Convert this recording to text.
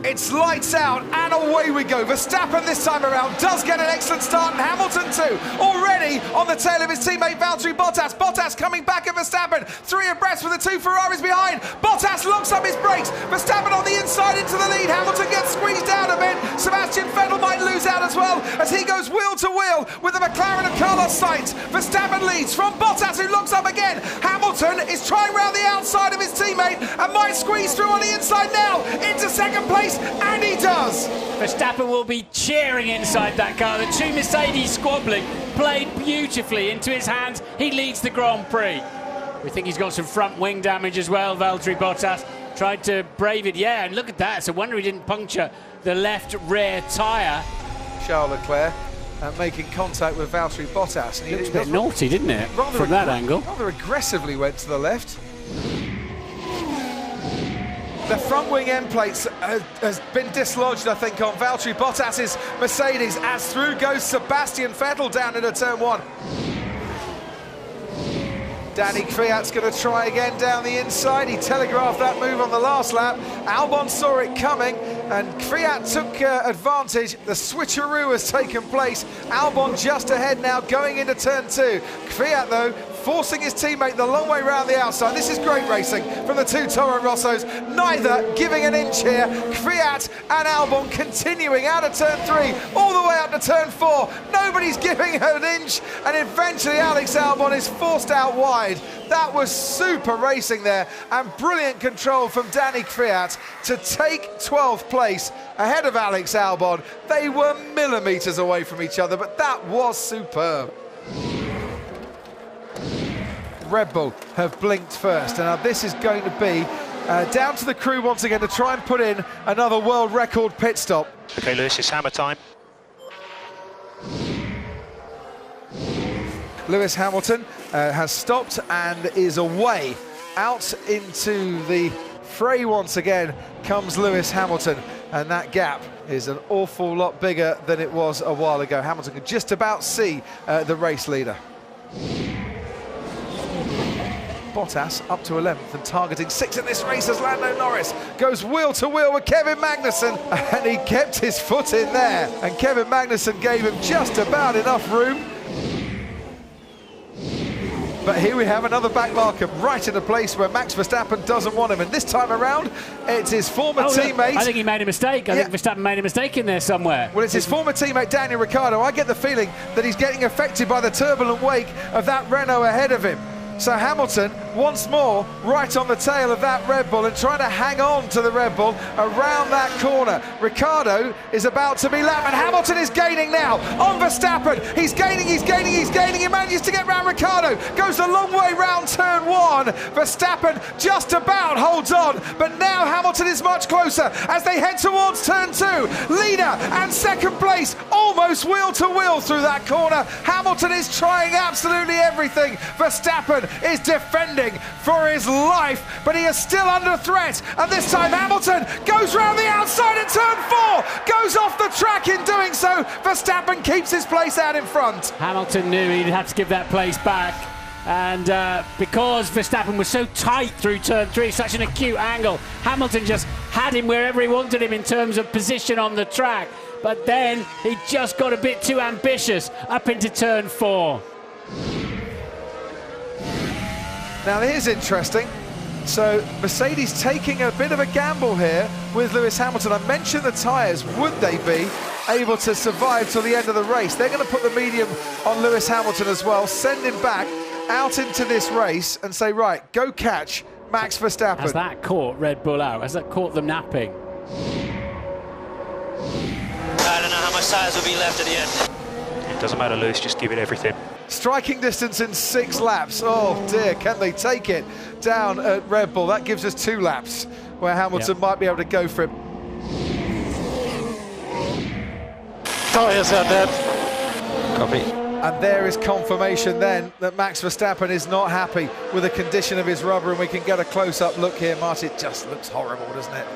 It's lights out and away we go. Verstappen this time around does get an excellent start, and Hamilton too, already on the tail of his teammate Valtteri Bottas. Bottas coming back at Verstappen, 3 abreast with the 2 Ferraris behind. Bottas locks up his brakes. Verstappen on the inside into the lead. Hamilton gets squeezed out a bit. Sebastian Vettel might lose out as well as he goes wheel to wheel with the McLaren of Carlos Sainz. Verstappen leads from Bottas, who locks up again. Hamilton is trying round the outside of his teammate and might squeeze through on the inside now into second place, and he does. Verstappen will be cheering inside that car. The 2 Mercedes squabbling, played beautifully into his hands. He leads the Grand Prix. We think he's got some front wing damage as well. Valtteri Bottas tried to brave it. Yeah, and look at that. It's a wonder he didn't puncture the left rear tyre. Charles Leclerc making contact with Valtteri Bottas. And Looks a bit naughty, didn't it, from that angle? Rather aggressively went to the left. The front wing end plates has been dislodged, I think, on Valtteri Bottas's Mercedes, as through goes Sebastian Vettel down into turn 1. Danny Kvyat's going to try again down the inside. He telegraphed that move on the last lap. Albon saw it coming, and Kvyat took advantage. The switcheroo has taken place. Albon just ahead now, going into turn 2. Kvyat, though, forcing his teammate the long way round the outside. This is great racing from the 2 Toro Rossos, neither giving an inch here. Kvyat and Albon continuing out of turn 3, all the way up to turn 4. Nobody's giving an inch, and eventually Alex Albon is forced out wide. That was super racing there, and brilliant control from Danny Kvyat to take 12th place ahead of Alex Albon. They were millimetres away from each other, but that was superb. Red Bull have blinked first, and now this is going to be down to the crew once again to try and put in another world record pit stop. Okay, Lewis, it's hammer time. Lewis Hamilton has stopped and is away. Out into the fray once again comes Lewis Hamilton, and that gap is an awful lot bigger than it was a while ago. Hamilton could just about see the race leader. Bottas up to 11th and targeting 6th in this race as Lando Norris goes wheel to wheel with Kevin Magnussen, and he kept his foot in there, and Kevin Magnussen gave him just about enough room. But here we have another back marker right in a place where Max Verstappen doesn't want him, and this time around it's his former teammate. I think he made a mistake. I think Verstappen made a mistake in there somewhere. Well, it's his former teammate Daniel Ricciardo. I get the feeling that he's getting affected by the turbulent wake of that Renault ahead of him. So Hamilton, once more, right on the tail of that Red Bull and trying to hang on to the Red Bull around that corner. Ricciardo is about to be lapped, and Hamilton is gaining now on Verstappen. He's gaining. He manages to get round Ricciardo. Goes a long way round turn 1. Verstappen just about holds on, but now Hamilton is much closer as they head towards turn 2. Leader and second place, almost wheel to wheel through that corner. Hamilton is trying absolutely everything. Verstappen is defending for his life, but he is still under threat, and this time Hamilton goes round the outside at turn 4, goes off the track in doing so. Verstappen keeps his place out in front. Hamilton knew he'd have to give that place back, and because Verstappen was so tight through turn 3, such an acute angle, Hamilton just had him wherever he wanted him in terms of position on the track, but then he just got a bit too ambitious up into turn 4. Now here's interesting. So Mercedes taking a bit of a gamble here with Lewis Hamilton. I mentioned the tyres. Would they be able to survive till the end of the race? They're going to put the medium on Lewis Hamilton as well, send him back out into this race and say, right, go catch Max Verstappen. Has that caught Red Bull out? Has that caught them napping? I don't know how much tyres will be left at the end. It doesn't matter, Lewis, just give it everything. Striking distance in 6 laps. Oh dear, can they take it down at Red Bull? That gives us 2 laps where Hamilton might be able to go for it. Tyres are dead. Copy. And there is confirmation then that Max Verstappen is not happy with the condition of his rubber, and we can get a close-up look here. Martin, it just looks horrible, doesn't it?